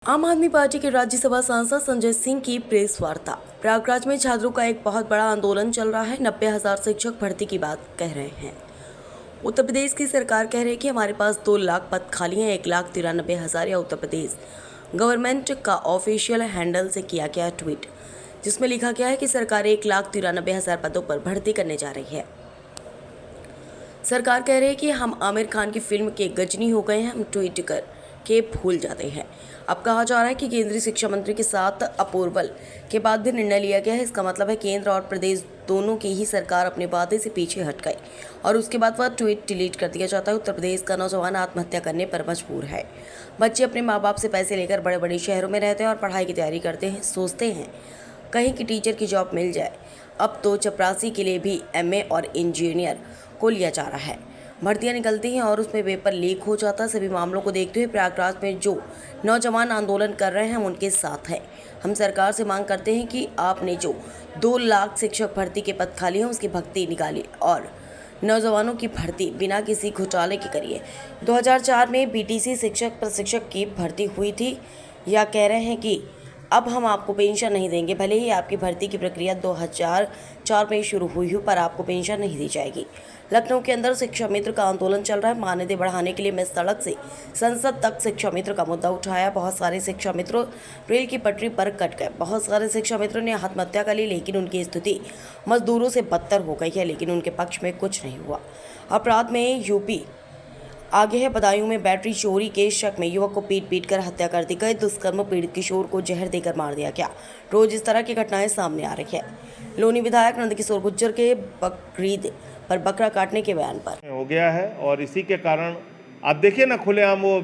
आम आदमी पार्टी के राज्यसभा सांसद संजय सिंह की प्रेस वार्ता। प्रयागराज में छात्रों का एक बहुत बड़ा आंदोलन चल रहा है। 90,000 शिक्षक भर्ती की बात कह रहे हैं। उत्तर प्रदेश की सरकार कह रही है कि हमारे पास 2 लाख पद खाली हैं। 1,93,000 या उत्तर प्रदेश गवर्नमेंट का ऑफिशियल हैंडल से किया गया ट्वीट, जिसमें लिखा गया है कि सरकार 1,93,000 पदों पर भर्ती करने जा रही है। सरकार कह रही है कि हम आमिर खान की फिल्म के गजनी हो गए हैं, हम ट्वीट कर के भूल जाते हैं। अब कहा जा रहा है कि केंद्रीय शिक्षा मंत्री के साथ अप्रूवल के बाद भी निर्णय लिया गया है। इसका मतलब है केंद्र और प्रदेश दोनों की ही सरकार अपने वादे से पीछे हट गई और उसके बाद वह ट्वीट डिलीट कर दिया जाता है। उत्तर प्रदेश का नौजवान आत्महत्या करने पर मजबूर है। बच्चे अपने माँ बाप से पैसे लेकर बड़े बड़े शहरों में रहते हैं और पढ़ाई की तैयारी करते हैं, सोचते हैं कहीं की टीचर की जॉब मिल जाए। अब तो चपरासी के लिए भी MA और इंजीनियर को लिया जा रहा है। भर्तियां निकलती हैं और उसमें पेपर लीक हो जाता है। सभी मामलों को देखते हुए प्रयागराज में जो नौजवान आंदोलन कर रहे हैं हम उनके साथ हैं। हम सरकार से मांग करते हैं कि आपने जो 2 लाख शिक्षक भर्ती के पद खाली हैं उसकी भर्ती निकालिए और नौजवानों की भर्ती बिना किसी घोटाले की करिए। 2004 में BTC शिक्षक प्रशिक्षक की भर्ती हुई थी। या कह रहे हैं कि अब हम आपको पेंशन नहीं देंगे। भले ही आपकी भर्ती की प्रक्रिया 2004 में शुरू हुई हो, पर आपको पेंशन नहीं दी जाएगी। लखनऊ के अंदर शिक्षा मित्र का आंदोलन चल रहा है। मान्यता बढ़ाने के लिए मैं सड़क से संसद तक शिक्षा मित्र का मुद्दा उठाया। बहुत सारे शिक्षा मित्रों रेल की पटरी पर कट गए। बहुत सारे शिक्षा मित्रों ने आत्महत्या कर ली, लेकिन उनकी स्थिति मजदूरों से बदतर हो गई है। लेकिन उनके पक्ष में कुछ नहीं हुआ। अपराध में यूपी आगे है। बदायूं में बैटरी चोरी के शक में युवक को पीट कर हत्या कर दी गई। दुष्कर्म पीड़ित किशोर को जहर देकर मार दिया गया। रोज इस तरह की घटनाएं सामने आ रही है। लोनी विधायक नंदकिशोर गुर्जर के बकरीद पर बकरा काटने के बयान पर हो गया है और इसी के कारण आप देखिए ना, खुलेआम वो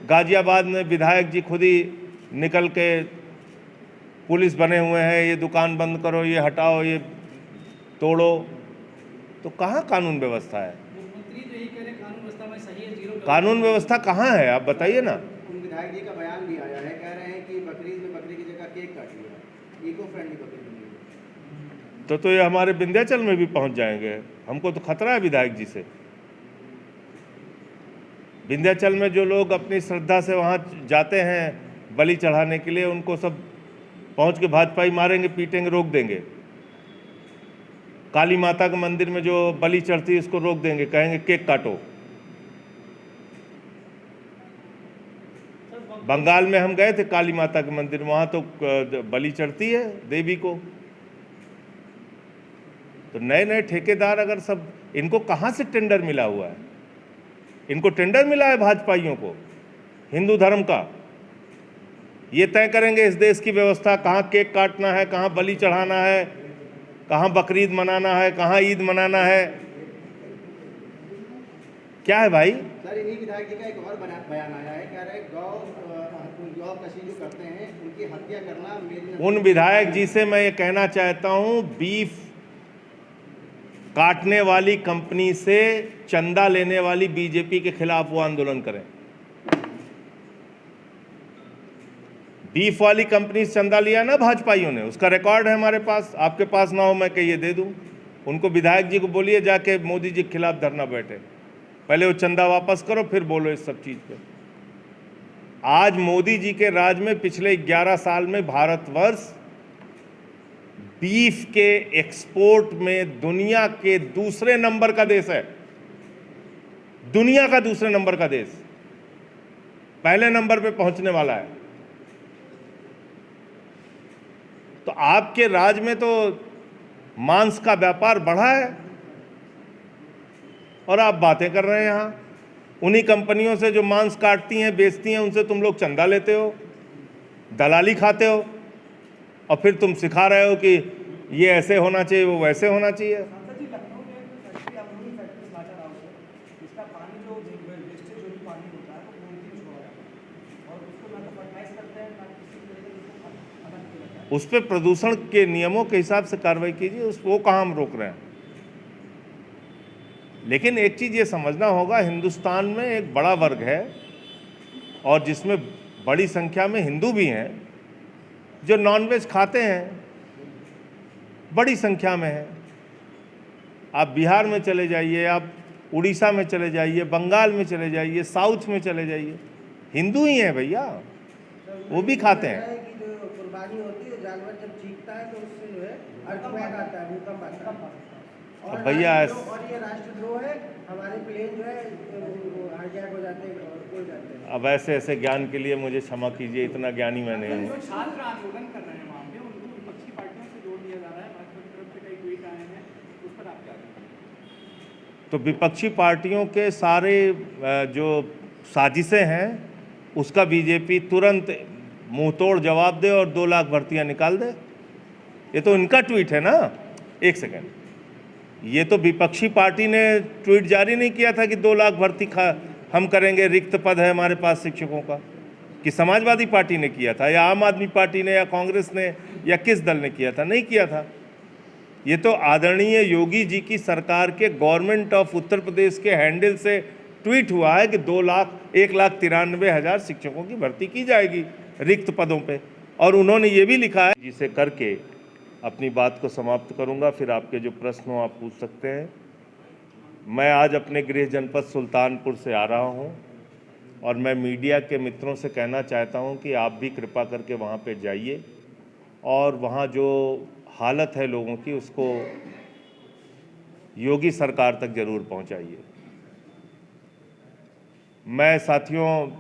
गाजियाबाद में विधायक जी खुद ही निकल के पुलिस बने हुए हैं, ये दुकान बंद करो, ये हटाओ, ये तोड़ो। तो कहाँ कानून व्यवस्था है? कानून व्यवस्था कहाँ है? आप बताइए ना। उन विधायक जी का बयान भी आया है, कह रहे हैं कि बकरीद में बकरी की जगह केक काट लिया, इको फ्रेंडली बकरी बनी। तो ये हमारे विंध्याचल में भी पहुंच जाएंगे। हमको तो खतरा है विधायक जी से। विंध्याचल में जो लोग अपनी श्रद्धा से वहां जाते हैं बलि चढ़ाने के लिए, उनको सब पहुंच के भाजपाई मारेंगे, पीटेंगे, रोक देंगे। काली माता के मंदिर में जो बलि चढ़ती है इसको रोक देंगे, कहेंगे केक काटो। बंगाल में हम गए थे काली माता के मंदिर, वहां तो बलि चढ़ती है देवी को। तो नए नए ठेकेदार अगर सब, इनको कहां से टेंडर मिला हुआ है? इनको टेंडर मिला है भाजपाइयों को हिंदू धर्म का। ये तय करेंगे इस देश की व्यवस्था, कहां केक काटना है, कहां बलि चढ़ाना है, कहां बकरीद मनाना है, कहां ईद मनाना है। क्या है भाई? सर, इन्हीं विधायक जी का एक और बयान आया है, कह रहे गौ कशी जो करते हैं उनकी हत्या करना मेरी। उन विधायक जी से मैं ये कहना चाहता हूं, बीफ काटने वाली कंपनी से चंदा लेने वाली बीजेपी के खिलाफ वो आंदोलन करें। बीफ वाली कंपनी से चंदा लिया ना भाजपाइयों ने, उसका रिकॉर्ड है हमारे पास। आपके पास ना हो मैं कहिए दे दूं। उनको विधायक जी को बोलिए जाके मोदी जी के खिलाफ धरना बैठे। पहले वो चंदा वापस करो, फिर बोलो इस सब चीज पे। आज मोदी जी के राज में पिछले 11 साल में भारतवर्ष बीफ के एक्सपोर्ट में दुनिया के दूसरे नंबर का देश है। दुनिया का दूसरे नंबर का देश, पहले नंबर पे पहुंचने वाला है। तो आपके राज में तो मांस का व्यापार बढ़ा है और आप बातें कर रहे हैं यहां। उन्हीं कंपनियों से जो मांस काटती हैं, बेचती हैं, उनसे तुम लोग चंदा लेते हो, दलाली खाते हो और फिर तुम सिखा रहे हो कि ये ऐसे होना चाहिए, वो वैसे होना चाहिए। उस पर प्रदूषण के नियमों के हिसाब से कार्रवाई कीजिए, वो कहाँ हम रोक रहे हैं। लेकिन एक चीज़ ये समझना होगा, हिंदुस्तान में एक बड़ा वर्ग है और जिसमें बड़ी संख्या में हिंदू भी हैं जो नॉनवेज खाते हैं, बड़ी संख्या में है। आप बिहार में चले जाइए, आप उड़ीसा में चले जाइए, बंगाल में चले जाइए, साउथ में चले जाइए, हिंदू ही हैं भैया। वो भी खाते हैं। कि जो कुर्बानी होती है, जानवर जब चीखता है तो उससे जो है अर्थक्वेक आता है, भूकंप आता है। और भैया और ये राष्ट्रद्रोह है, हमारे प्लेन जो है वो हाईजैक हो जाते हैं और उड़ जाते हैं। अब ऐसे ऐसे ज्ञान के लिए मुझे क्षमा कीजिए, इतना ज्ञानी मैं नहीं हूँ। जो छात्र आंदोलन कर रहे हैं वहाँ पे, उनको विपक्षी पार्टियों से जोड़ दिया जा रहा है, भाजपा की तरफ से कई ट्वीट आए हैं, उस पर आप क्या कहेंगे? तो विपक्षी पार्टियों के सारे जो साजिशें हैं उसका बीजेपी तुरंत मुंह तोड़ जवाब दे और 2 लाख भर्तियां निकाल दे। ये तो इनका ट्वीट है ना। एक सेकंड, ये तो विपक्षी पार्टी ने ट्वीट जारी नहीं किया था कि 2 लाख भर्ती हम करेंगे, रिक्त पद है हमारे पास शिक्षकों का, कि समाजवादी पार्टी ने किया था या आम आदमी पार्टी ने या कांग्रेस ने या किस दल ने किया था? नहीं किया था। ये तो आदरणीय योगी जी की सरकार के गवर्नमेंट ऑफ उत्तर प्रदेश के हैंडल से ट्वीट हुआ है कि 1,93,000 शिक्षकों की भर्ती की जाएगी रिक्त पदों पे। और उन्होंने ये भी लिखा है, जिसे करके अपनी बात को समाप्त करूंगा, फिर आपके जो प्रश्न हो आप पूछ सकते हैं। मैं आज अपने गृह जनपद सुल्तानपुर से आ रहा हूं और मैं मीडिया के मित्रों से कहना चाहता हूं कि आप भी कृपा करके वहां पे जाइए और वहां जो हालत है लोगों की उसको योगी सरकार तक जरूर पहुंचाइए। मैं साथियों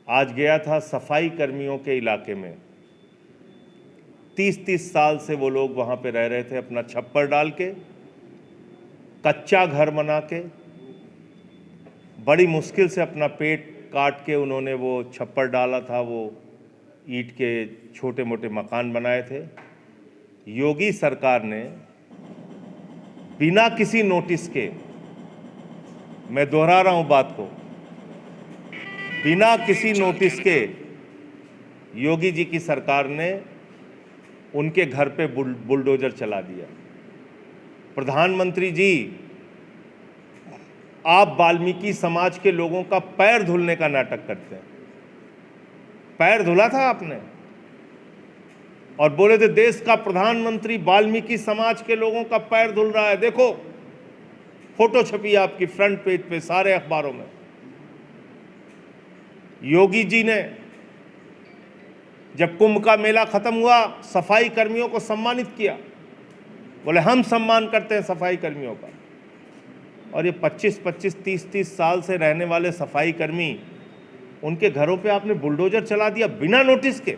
आज गया था सफाई कर्मियों के इलाके में। 30-30 साल से वो लोग वहाँ पे रह रहे थे, अपना छप्पर डाल के, कच्चा घर बना के, बड़ी मुश्किल से अपना पेट काट के उन्होंने वो छप्पर डाला था, वो ईंट के छोटे मोटे मकान बनाए थे। योगी सरकार ने बिना किसी नोटिस के, मैं दोहरा रहा हूँ बात को, बिना किसी नोटिस के योगी जी की सरकार ने उनके घर पे बुलडोजर चला दिया। प्रधानमंत्री जी, आप वाल्मीकि समाज के लोगों का पैर धुलने का नाटक करते हैं। पैर धुला था आपने और बोले थे देश का प्रधानमंत्री वाल्मीकि समाज के लोगों का पैर धुल रहा है। देखो फोटो छपी आपकी फ्रंट पेज पे सारे अखबारों में। योगी जी ने जब कुंभ का मेला खत्म हुआ, सफाई कर्मियों को सम्मानित किया, बोले हम सम्मान करते हैं सफाई कर्मियों का। और ये 25-25, 30-30 साल से रहने वाले सफाई कर्मी, उनके घरों पे आपने बुलडोजर चला दिया बिना नोटिस के।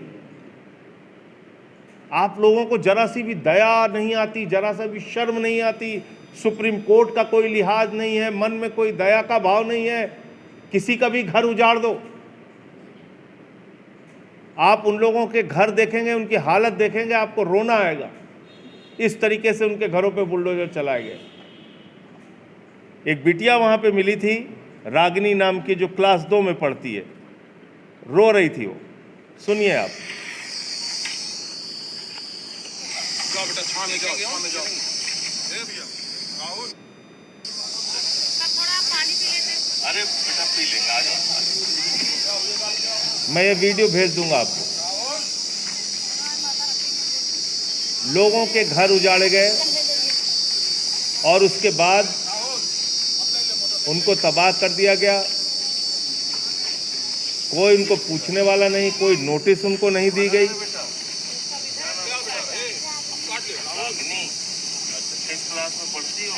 आप लोगों को जरा सी भी दया नहीं आती, जरा सा भी शर्म नहीं आती। सुप्रीम कोर्ट का कोई लिहाज नहीं है, मन में कोई दया का भाव नहीं है, किसी का भी घर उजाड़ दो। आप उन लोगों के घर देखेंगे, उनकी हालत देखेंगे, आपको रोना आएगा। इस तरीके से उनके घरों पे बुलडोजर चलाए गए। एक बिटिया वहां पे मिली थी, रागिनी नाम की, जो क्लास 2 में पढ़ती है, रो रही थी वो। सुनिए आप। अरे बेटा पी लेंगे, आ जाओ। मैं ये वीडियो भेज दूंगा आपको। लोगों के घर उजाड़े गए और उसके बाद उनको तबाह कर दिया गया। कोई उनको पूछने वाला नहीं, कोई नोटिस उनको नहीं दी गई। किस क्लास में पढ़ती हो?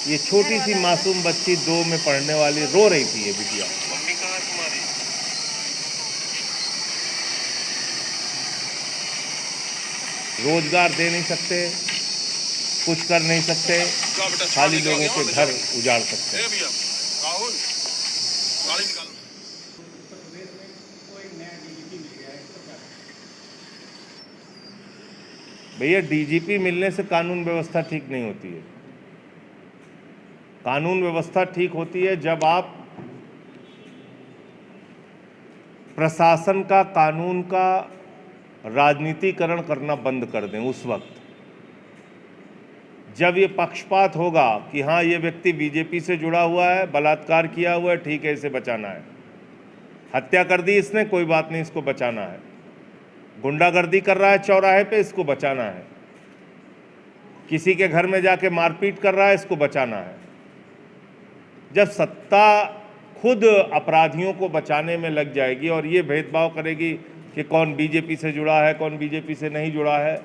ये छोटी सी मासूम बच्ची 2 में पढ़ने वाली रो रही थी। ये बिटिया, मम्मी कहाँ है तुम्हारी? रोजगार दे नहीं सकते, कुछ कर नहीं सकते, खाली लोगों के घर उजाड़ सकते हैं। भैया, डीजीपी मिलने से कानून व्यवस्था ठीक नहीं होती है। कानून व्यवस्था ठीक होती है जब आप प्रशासन का, कानून का राजनीतिकरण करना बंद कर दें। उस वक्त जब ये पक्षपात होगा कि हाँ, ये व्यक्ति बीजेपी से जुड़ा हुआ है, बलात्कार किया हुआ है, ठीक है, इसे बचाना है। हत्या कर दी इसने, कोई बात नहीं, इसको बचाना है। गुंडागर्दी कर रहा है चौराहे पे, इसको बचाना है। किसी के घर में जाके मारपीट कर रहा है, इसको बचाना है। जब सत्ता खुद अपराधियों को बचाने में लग जाएगी और ये भेदभाव करेगी कि कौन बीजेपी से जुड़ा है, कौन बीजेपी से नहीं जुड़ा है,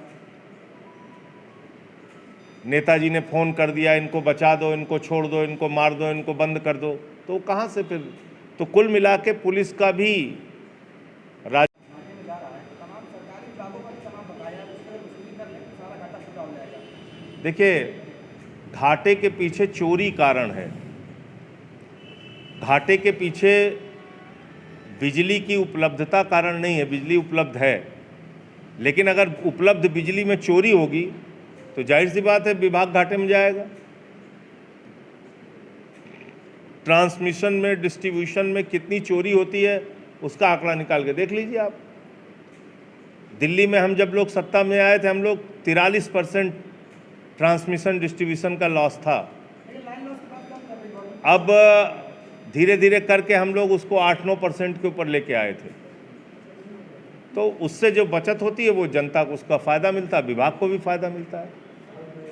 नेताजी ने फ़ोन कर दिया इनको बचा दो, इनको छोड़ दो, इनको मार दो, इनको बंद कर दो, तो कहाँ से फिर? तो कुल मिला के पुलिस का भी राज देखिए, घाटे के पीछे चोरी कारण है। घाटे के पीछे बिजली की उपलब्धता कारण नहीं है, बिजली उपलब्ध है, लेकिन अगर उपलब्ध बिजली में चोरी होगी तो जाहिर सी बात है विभाग घाटे में जाएगा। ट्रांसमिशन में, डिस्ट्रीब्यूशन में कितनी चोरी होती है उसका आंकड़ा निकाल के देख लीजिए आप। दिल्ली में हम जब लोग सत्ता में आए थे, हम लोग 43% ट्रांसमिशन डिस्ट्रीब्यूशन का लॉस था। अब धीरे धीरे करके हम लोग उसको 8-9% के ऊपर लेके आए थे। तो उससे जो बचत होती है वो जनता को उसका फ़ायदा मिलता है, विभाग को भी फ़ायदा मिलता है।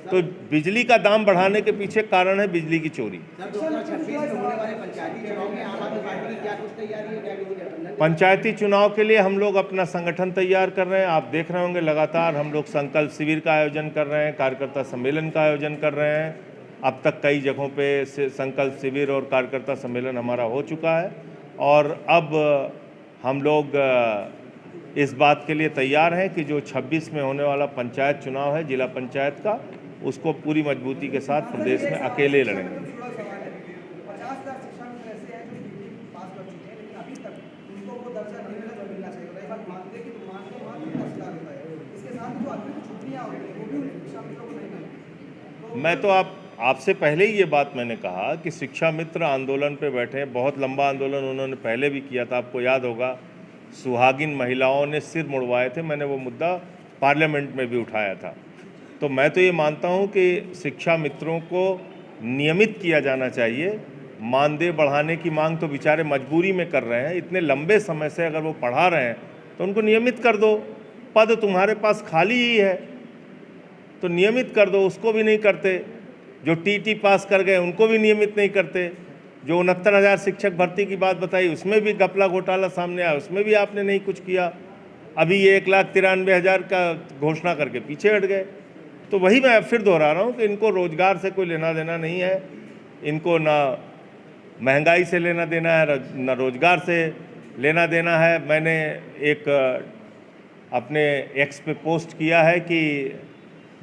तो बिजली का दाम बढ़ाने के पीछे कारण है बिजली की चोरी। सर 2026 में होने वाले पंचायती चुनाव में आम आदमी पार्टी की क्या कुछ तैयारी है, क्या किसी गठबंधन? पंचायती चुनाव के लिए हम लोग अपना संगठन तैयार कर रहे हैं। आप देख रहे होंगे लगातार हम लोग संकल्प शिविर का आयोजन कर रहे हैं, कार्यकर्ता सम्मेलन का आयोजन कर रहे हैं। अब तक कई जगहों पे संकल्प शिविर और कार्यकर्ता सम्मेलन हमारा हो चुका है और अब हम लोग इस बात के लिए तैयार हैं कि जो 26 में होने वाला पंचायत चुनाव है, जिला पंचायत का, उसको पूरी मजबूती के साथ प्रदेश में अकेले लड़ेंगे। 50,000 शिक्षक ऐसे हैं जो डिग्री पास कर चुके हैं लेकिन अभी तक उनको वो दर्जा नहीं मिला जो मिलना चाहिए। रही बात मानते कि मात्र 10 लाख होता है, इसके साथ जो अतिरिक्त छुट्टियाँ होती हैं वो भी शिक्षा मित्रों को नहीं मिलती। मैं तो आपसे पहले ही ये बात मैंने कहा कि शिक्षा मित्र आंदोलन पे बैठे हैं। बहुत लंबा आंदोलन उन्होंने पहले भी किया था, आपको याद होगा। सुहागिन महिलाओं ने सिर मुड़वाए थे, मैंने वो मुद्दा पार्लियामेंट में भी उठाया था। तो मैं तो ये मानता हूँ कि शिक्षा मित्रों को नियमित किया जाना चाहिए। मानदेय बढ़ाने की मांग तो बेचारे मजबूरी में कर रहे हैं, इतने लंबे समय से अगर वो पढ़ा रहे हैं तो उनको नियमित कर दो। पद तुम्हारे पास खाली ही है तो नियमित कर दो, उसको भी नहीं करते। जो टीटी पास कर गए उनको भी नियमित नहीं करते। जो 69,000 शिक्षक भर्ती की बात बताई उसमें भी घपला घोटाला सामने आया, उसमें भी आपने नहीं कुछ किया। अभी ये 1,93,000 का घोषणा करके पीछे हट गए। तो वही मैं फिर दोहरा रहा हूँ कि इनको रोजगार से कोई लेना देना नहीं है, इनको ना महंगाई से लेना देना है, ना रोजगार से लेना देना है। मैंने एक अपने एक्स पे पोस्ट किया है कि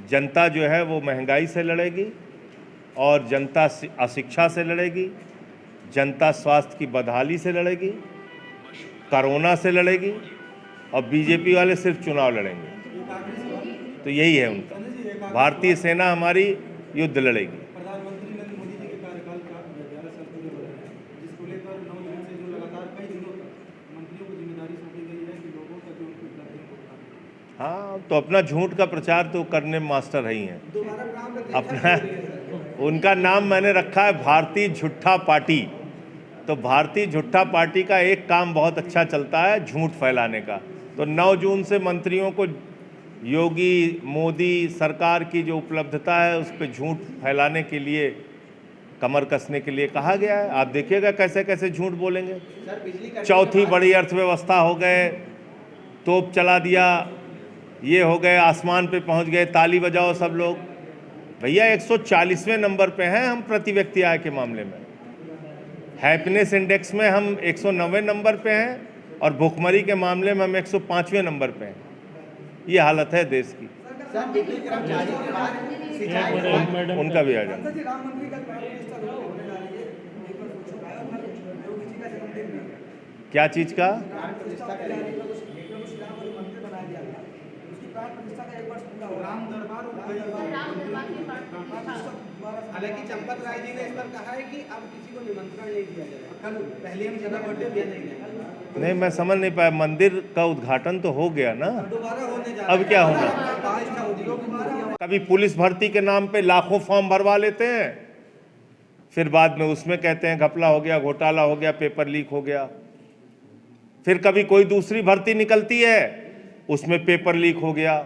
जनता जो है वो महंगाई से लड़ेगी और जनता अशिक्षा से लड़ेगी, जनता स्वास्थ्य की बदहाली से लड़ेगी, कोरोना से लड़ेगी और बीजेपी वाले सिर्फ चुनाव लड़ेंगे। तो यही है उनका। भारतीय सेना हमारी युद्ध लड़ेगी। प्रधानमंत्री नरेंद्र मोदी जी के कार्यकाल का 11 साल पूरे हो रहे हैं, जिसको लेकर 9 जून से जो लगातार कई दिनों तक मंत्रियों को जिम्मेदारी सौंपी गई है कि लोगों तक जो उनकी उपलब्धियों को बताएं। हाँ, तो अपना झूठ का प्रचार तो करने में मास्टर ही हैं। दोबारा काम में अपना उनका नाम मैंने रखा है भारतीय झूठा पार्टी। तो भारतीय झूठा पार्टी का एक काम बहुत अच्छा चलता है, झूठ फैलाने का। तो 9 जून से मंत्रियों को योगी मोदी सरकार की जो उपलब्धता है उस पर झूठ फैलाने के लिए, कमर कसने के लिए कहा गया है। आप देखिएगा कैसे कैसे झूठ बोलेंगे। सर बिजली का चौथी बड़ी अर्थव्यवस्था हो गए, तोप चला दिया, ये हो गए, आसमान पे पहुंच गए, ताली बजाओ सब लोग। भैया 140वें नंबर पे हैं हम प्रति व्यक्ति आय के मामले में। हैप्पीनेस इंडेक्स में हम 190 नंबर पे हैं और भुखमरी के मामले में हम 105वें नंबर पे हैं। ये हालत है देश की। सर बिजली कर्मचारियों के बाद सिंचाई उनका भी आ जाना। जी राम मंदिर का प्राण प्रतिष्ठा होने जा रही है, एक बार हो चुका है और योगी जी का जन्मदिन भी है। क्या चीज़ का? प्राण प्रतिष्ठा करेंगे, प्रभु श्री राम वाली मंदिर बनाया गया था, उसकी प्राण प्रतिष्ठा का 1 वर्ष पूरा हो रहा है। राम दरबार हालांकि चंपत राय जी ने इस पर कहा है कि अब किसी को निमंत्रण नहीं दिया जाएगा। कल पहले हम जगह बर्थडे दिया नहीं जाएगा। नहीं, मैं समझ नहीं पाया। मंदिर का उद्घाटन तो हो गया ना, दोबारा होने जा अब क्या होना? प्रतिष्ठा होगी। कभी पुलिस भर्ती के नाम पे लाखों फॉर्म भरवा लेते हैं, फिर बाद में उसमें कहते हैं घपला हो गया, घोटाला हो गया, पेपर लीक हो गया। फिर कभी कोई दूसरी भर्ती निकलती है, उसमें पेपर लीक हो गया।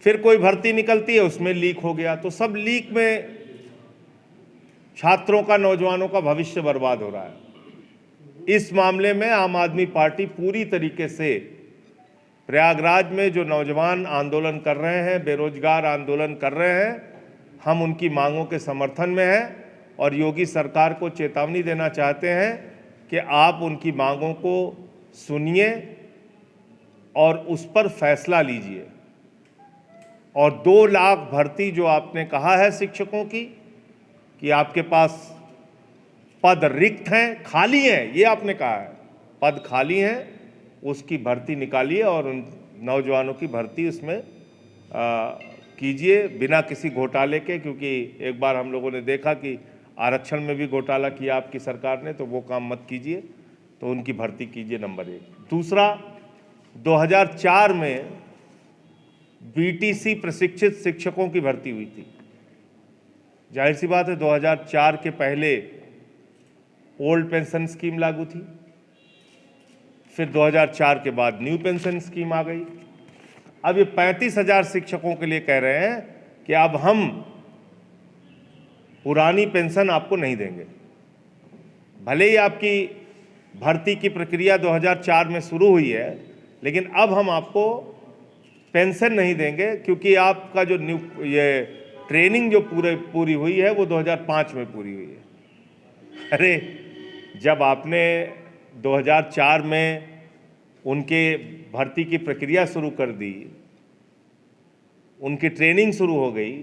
फिर कोई भर्ती निकलती है, उसमें लीक हो गया, तो सब लीक में छात्रों का, नौजवानों का भविष्य बर्बाद हो रहा है। इस मामले में आम आदमी पार्टी पूरी तरीके से प्रयागराज में जो नौजवान आंदोलन कर रहे हैं, बेरोजगार आंदोलन कर रहे हैं, हम उनकी मांगों के समर्थन में हैं और योगी सरकार को चेतावनी देना चाहते हैं कि आप उनकी मांगों को सुनिए और उस पर फैसला लीजिए। और 2 लाख भर्ती जो आपने कहा है शिक्षकों की, कि आपके पास पद रिक्त हैं, खाली हैं, ये आपने कहा है, पद खाली हैं, उसकी भर्ती निकालिए और उन नौजवानों की भर्ती उसमें कीजिए बिना किसी घोटाले के, क्योंकि एक बार हम लोगों ने देखा कि आरक्षण में भी घोटाला किया आपकी सरकार ने, तो वो काम मत कीजिए, तो उनकी भर्ती कीजिए, नंबर 1। दूसरा, 2004 में बीटीसी प्रशिक्षित शिक्षकों की भर्ती हुई थी। जाहिर सी बात है 2004 के पहले ओल्ड पेंशन स्कीम लागू थी, फिर 2004 के बाद न्यू पेंशन स्कीम आ गई। अब ये 35,000 शिक्षकों के लिए कह रहे हैं कि अब हम पुरानी पेंशन आपको नहीं देंगे। भले ही आपकी भर्ती की प्रक्रिया 2004 में शुरू हुई है, लेकिन अब हम आपको पेंशन नहीं देंगे, क्योंकि आपका जो ये ट्रेनिंग जो पूरी हुई है वो 2005 में पूरी हुई है। अरे जब आपने 2004 में उनके भर्ती की प्रक्रिया शुरू कर दी, उनकी ट्रेनिंग शुरू हो गई,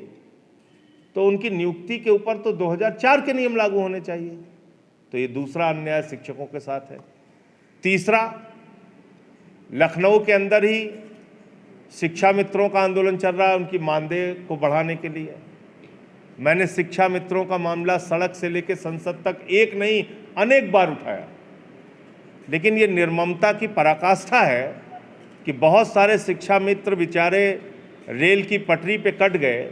तो उनकी नियुक्ति के ऊपर तो 2004 के नियम लागू होने चाहिए। तो ये दूसरा अन्याय शिक्षकों के साथ है। तीसरा, लखनऊ के अंदर ही शिक्षा मित्रों का आंदोलन चल रहा है उनकी मानदेय को बढ़ाने के लिए। मैंने शिक्षा मित्रों का मामला सड़क से लेकर संसद तक एक नहीं अनेक बार उठाया, लेकिन ये निर्ममता की पराकाष्ठा है कि बहुत सारे शिक्षा मित्र बेचारे रेल की पटरी पे कट गए,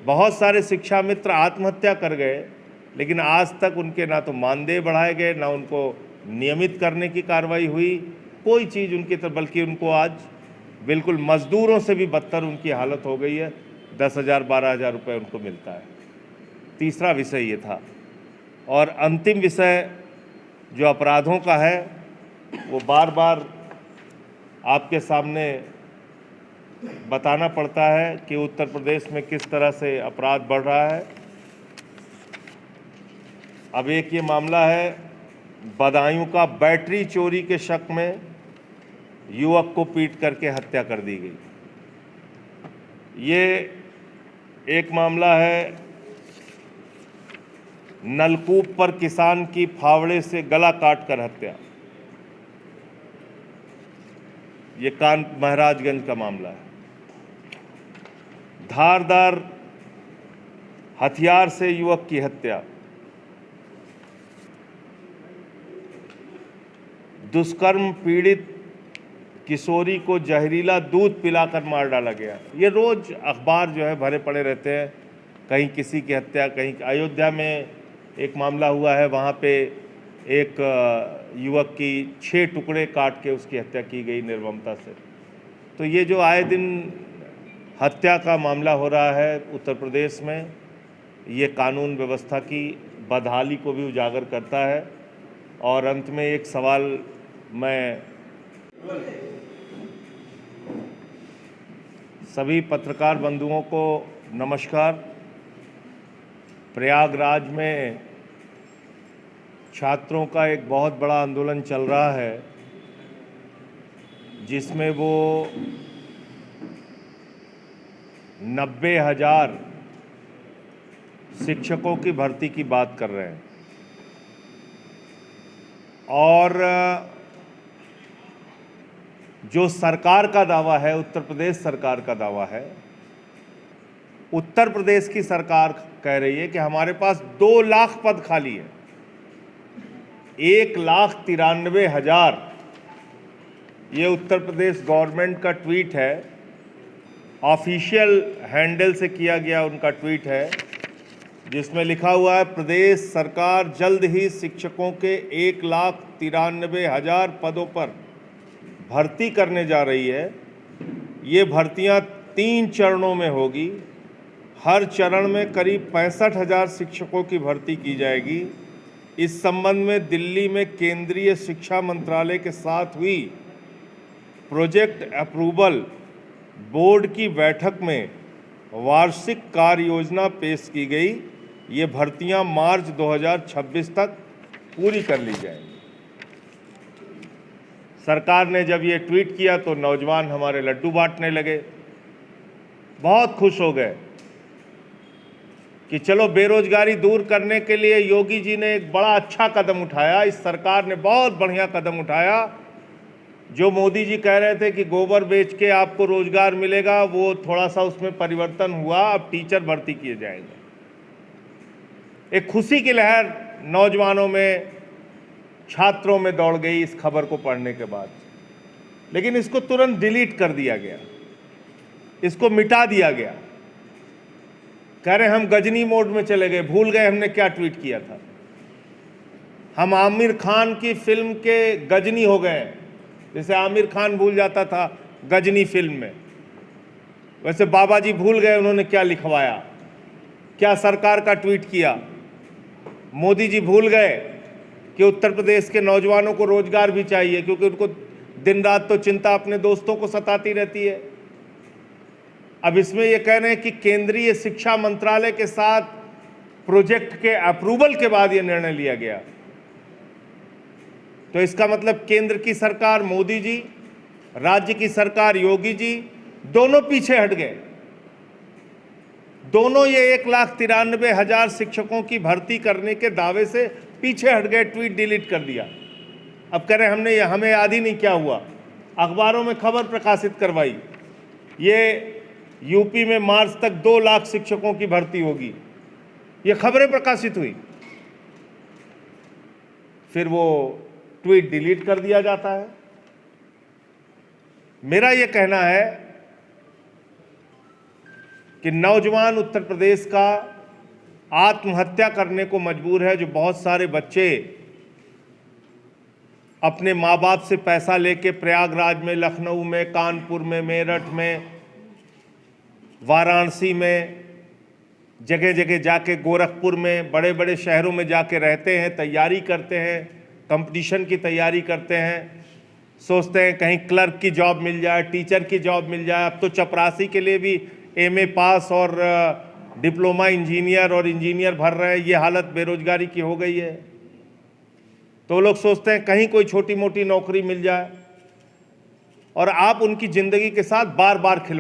बहुत सारे शिक्षा मित्र आत्महत्या कर गए, लेकिन आज तक उनके ना तो मानदेय बढ़ाए गए, ना उनको नियमित करने की कार्रवाई हुई, कोई चीज़ उनकी तरफ, बल्कि उनको आज बिल्कुल मजदूरों से भी बदतर उनकी हालत हो गई है। 10,000 12,000 रुपये उनको मिलता है। तीसरा विषय ये था। और अंतिम विषय जो अपराधों का है, वो बार बार आपके सामने बताना पड़ता है कि उत्तर प्रदेश में किस तरह से अपराध बढ़ रहा है। अब एक ये मामला है, बदायूं का बैटरी चोरी के शक में युवक को पीट करके हत्या कर दी गई। ये एक मामला है, नलकूप पर किसान की फावड़े से गला काट कर हत्या। ये महाराजगंज का मामला है। धारदार हथियार से युवक की हत्या। दुष्कर्म पीड़ित किशोरी को जहरीला दूध पिलाकर मार डाला गया। ये रोज अखबार जो है भरे पड़े रहते हैं, कहीं किसी की हत्या, कहीं अयोध्या में एक मामला हुआ है, वहाँ पे एक युवक की 6 टुकड़े काट के उसकी हत्या की गई निर्ममता से। तो ये जो आए दिन हत्या का मामला हो रहा है उत्तर प्रदेश में, ये कानून व्यवस्था की बदहाली को भी उजागर करता है। और अंत में एक सवाल मैं सभी पत्रकार बंधुओं को नमस्कार। प्रयागराज में छात्रों का एक बहुत बड़ा आंदोलन चल रहा है, जिसमें वो 90,000 शिक्षकों की भर्ती की बात कर रहे हैं। और जो सरकार का दावा है, उत्तर प्रदेश सरकार का दावा है, उत्तर प्रदेश की सरकार कह रही है कि हमारे पास 2 लाख पद खाली है। 1,93,000 ये उत्तर प्रदेश गवर्नमेंट का ट्वीट है, ऑफिशियल हैंडल से किया गया उनका ट्वीट है, जिसमें लिखा हुआ है प्रदेश सरकार जल्द ही शिक्षकों के 1,93,000 पदों पर भर्ती करने जा रही है। ये भर्तियां 3 चरणों में होगी। हर चरण में करीब 65,000 शिक्षकों की भर्ती की जाएगी। इस संबंध में दिल्ली में केंद्रीय शिक्षा मंत्रालय के साथ हुई प्रोजेक्ट अप्रूवल बोर्ड की बैठक में वार्षिक कार्य योजना पेश की गई। ये भर्तियां मार्च 2026 तक पूरी कर ली जाएंगी। सरकार ने जब ये ट्वीट किया तो नौजवान हमारे लड्डू बांटने लगे, बहुत खुश हो गए कि चलो बेरोजगारी दूर करने के लिए योगी जी ने एक बड़ा अच्छा कदम उठाया। इस सरकार ने बहुत बढ़िया कदम उठाया। जो मोदी जी कह रहे थे कि गोबर बेच के आपको रोजगार मिलेगा, वो थोड़ा सा उसमें परिवर्तन हुआ। अब टीचर भर्ती किए जाएंगे। एक खुशी की लहर नौजवानों में, छात्रों में दौड़ गई इस खबर को पढ़ने के बाद। लेकिन इसको तुरंत डिलीट कर दिया गया, इसको मिटा दिया गया। कह रहे हम गजनी मोड में चले गए, भूल गए हमने क्या ट्वीट किया था। हम आमिर खान की फिल्म के गजनी हो गए, जैसे आमिर खान भूल जाता था गजनी फिल्म में, वैसे बाबा जी भूल गए उन्होंने क्या लिखवाया, क्या सरकार का ट्वीट किया। मोदी जी भूल गए कि उत्तर प्रदेश के नौजवानों को रोजगार भी चाहिए, क्योंकि उनको दिन रात तो चिंता अपने दोस्तों को सताती रहती है। अब इसमें ये कह रहे हैं कि केंद्रीय शिक्षा मंत्रालय के साथ प्रोजेक्ट के अप्रूवल के बाद ये निर्णय लिया गया। तो इसका मतलब केंद्र की सरकार मोदी जी, राज्य की सरकार योगी जी, दोनों पीछे हट गए। दोनों ये 1,93,000 शिक्षकों की भर्ती करने के दावे से पीछे हट गए, ट्वीट डिलीट कर दिया। अब कह रहे हमें याद ही नहीं क्या हुआ। अखबारों में खबर प्रकाशित करवाई, ये यूपी में मार्च तक 2 लाख शिक्षकों की भर्ती होगी, ये खबरें प्रकाशित हुई। फिर वो ट्वीट डिलीट कर दिया जाता है। मेरा ये कहना है कि नौजवान उत्तर प्रदेश का आत्महत्या करने को मजबूर है। जो बहुत सारे बच्चे अपने माँ बाप से पैसा लेके प्रयागराज में, लखनऊ में, कानपुर में, मेरठ में, वाराणसी में, जगह जगह जाके, गोरखपुर में, बड़े बड़े शहरों में जाके रहते हैं, तैयारी करते हैं, कंपटीशन की तैयारी करते हैं, सोचते हैं कहीं क्लर्क की जॉब मिल जाए, टीचर की जॉब मिल जाए। अब तो चपरासी के लिए भी एमए पास और डिप्लोमा इंजीनियर और इंजीनियर भर रहे हैं। ये हालत बेरोजगारी की हो गई है। तो लोग सोचते हैं कहीं कोई छोटी मोटी नौकरी मिल जाए, और आप उनकी ज़िंदगी के साथ बार बार खिलवाड़